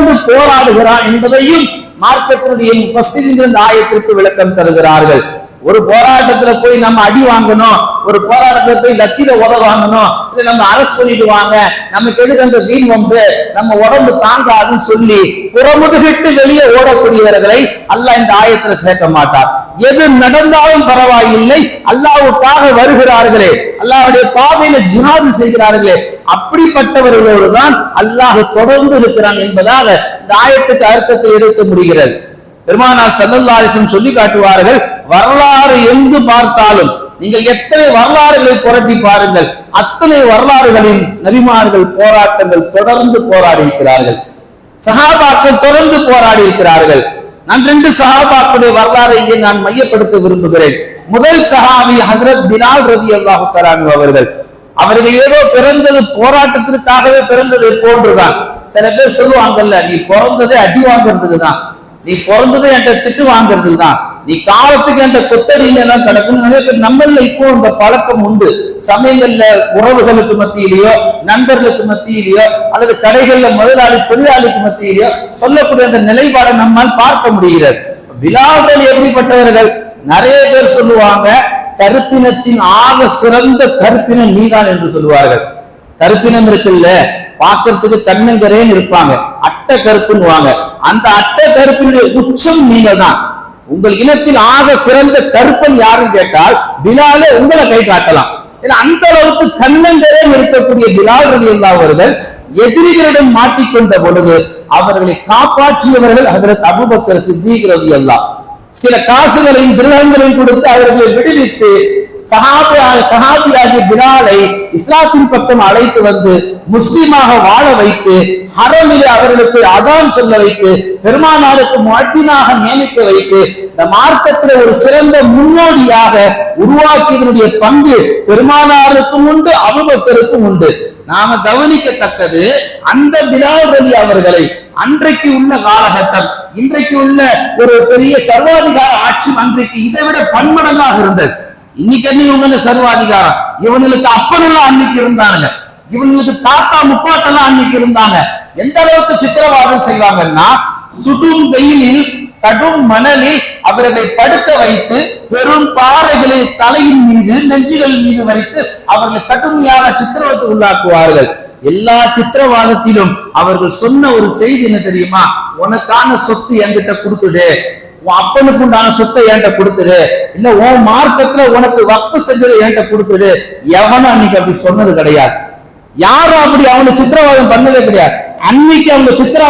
தொடர்ந்து போராடுகிறான் என்பதையும் மார்க்கத்தினுடைய முஃபஸ்ஸிரீன்கள் இந்த ஆயத்திற்கு விளக்கம் தருகிறார்கள். ஒரு போராட்டத்துல போய் நம்ம அடி வாங்கணும், ஒரு போராட்டத்துல போய் லத்தில உத வாங்கணும், இல்ல நம்ம அரசு பண்ணிடுவாங்க, நமக்கு எதுக்கு அந்த வீண் வம்பு, நம்ம உடம்பு தாங்காதுன்னு சொல்லி புறமுதுகிட்டு வெளியே ஓடக்கூடியவர்களை அல்லாஹ் இந்த ஆயத்துல சேர்க்க மாட்டார். எது நடந்தாலும் பரவாயில்லை, அல்லாஹ்வுக்காக வருகிறார்களே, அல்லாஹ்வுடைய பாதையில ஜிஹாது செய்கிறார்களே, அப்படிப்பட்டவர்களோடு தான் அல்லாஹ் தொடர்ந்து இருக்கிறான் என்பதாக இந்த ஆயத்துக்கு அர்த்தத்தை எடுக்க முடிகிறது. பெருமானார் ஸல்லல்லாஹு அலைஹி வஸல்லம் சொல்லி காட்டுவார்கள், வரலாறு எங்கு பார்த்தாலும் நீங்கள் எத்தனை வரலாறுகளை புரட்டி பாருங்கள், அத்தனை வரலாறுகளின் நபிமார்கள் போராட்டங்கள் தொடர்ந்து போராடி இருக்கிறார்கள், சஹாபாக்கள் தொடர்ந்து போராடி இருக்கிறார்கள். நான் 2 சஹாபாக்களுடைய வரலாறை இங்கே நான் மையப்படுத்த விரும்புகிறேன். முதல் சஹாபி ஹஜ்ரத் பிலால் ரலியல்லாஹு தஆலா அன்ஹு அவர்கள். அவர்கள் ஏதோ பிறந்தது போராட்டத்திற்காகவே பிறந்தது போன்றுதான். சில பேர் சொல்லுவாங்கல்ல, நீ பிறந்ததே அடி வாங்குறதுக்கு தான், நீ பிறந்ததே என்கிட்ட திட்டு வாங்குறதுக்கு தான், நீ காலத்துக்கு என்ற கொத்தடியில எல்லாம் கிடக்குன்னு நிறைய பேர் நம்மள இப்போ இந்த பழக்கம் உண்டு. சமயங்கள்ல உறவுகளுக்கு மத்தியிலேயோ, நண்பர்களுக்கு மத்தியிலேயோ, அல்லது கடைகள்ல முதலாளி தொழிலாளிக்கு மத்தியிலேயோ சொல்லக்கூடிய அந்த நிலைப்பாடை நம்மால் பார்க்க முடிகிறது. பிலால்கள் எப்படிப்பட்டவர்கள்? நிறைய பேர் சொல்லுவாங்க, கருப்பினத்தின் ஆக சிறந்த கருப்பினம் நீதான் என்று சொல்லுவார்கள். கருப்பினம் இருக்குல்ல, பார்க்கறதுக்கு கண்ணங்கரேன்னு இருப்பாங்க, அட்டை கருப்புன்னுவாங்க. அந்த அட்டை கருப்பினுடைய உச்சம் நீங்க தான். உங்கள் இனத்தில் ஆக சிறந்த கருப்பன் யாருன்னு கேட்டால் பிலாலே உங்களை கை காட்டலாம். அந்த அளவுக்கு கண்ணங்கரேன் இருக்கக்கூடிய பிலால் ரலியல்லாஹு அவர்கள் எதிரிகளிடம் மாட்டிக்கொண்ட பொழுது அவர்களை காப்பாற்றியவர்கள் ஹஜ்ரத் அபூபக்கர் சித்தீக் ரலியல்லாஹு. சில காசுகளையும் திரகங்களையும் கொடுத்து அவர்களை விடுவித்து சஹாபியாகிய பிலாலை இஸ்லாத்தின் பக்கம் அழைத்து வந்து முஸ்லிமாக வாழ வைத்து ஹரமிலே அவர்களுக்கு அதான் சொல்ல வைத்து பெருமானாருக்கு முஅத்தினாக நியமிக்க வைத்து இந்த மார்க்கத்தில் ஒரு சிறந்த முன்னோடியாக உருவாக்கியதனுடைய பங்கு பெருமானாருக்கும் உண்டு, அபூபக்கருக்கும் உண்டு. நாம கவனிக்கத்தக்கது, அந்த பிலால் ரலி அவர்களை அன்றைக்கு உள்ள காலகட்டம், இன்றைக்கு உள்ள ஒரு பெரிய சர்வாதிகார ஆட்சி அன்றைக்கு இதை விட பன்மடங்காக இருந்தது. இன்னைக்கு இவங்க சர்வாதிகாரம், இவங்களுக்கு அப்பனெல்லாம் அன்னைக்கு இருந்தாங்க, இவங்களுக்கு தாத்தா முப்பாட்டெல்லாம் அன்னைக்கு இருந்தாங்க. எந்த அளவுக்கு சித்திரவாதம் செய்வாங்கன்னா, சுடும் வெயிலில் கடும் மணலில் அவர்களை படுக்க வைத்து பெரும் பாறைகளை தலையின் மீது நெஞ்சுகள் மீது வைத்து அவர்களை கடுமையாக சித்திரவதை உள்ளாக்குவார்கள். எல்லா சித்திரவாதத்திலும் அவர்கள் சொன்ன ஒரு செய்தி என்ன தெரியுமா? உனக்கான சொத்து என்கிட்ட கொடுத்துடு, உன் அப்பனுக்கு உண்டான சொத்தை என்கிட்ட கொடுத்துடு, இல்ல உன் மார்க்கத்துல உனக்கு வக்ஃப் செஞ்சதை என்கிட்ட கொடுத்துடு. எவனும் அன்னைக்கு அப்படி சொன்னது கிடையாது. யாரும் அப்படி அவனை சித்திரவாதம் பண்ணவே கிடையாது. அன்னைக்கு அவங்க சித்திரவாதம்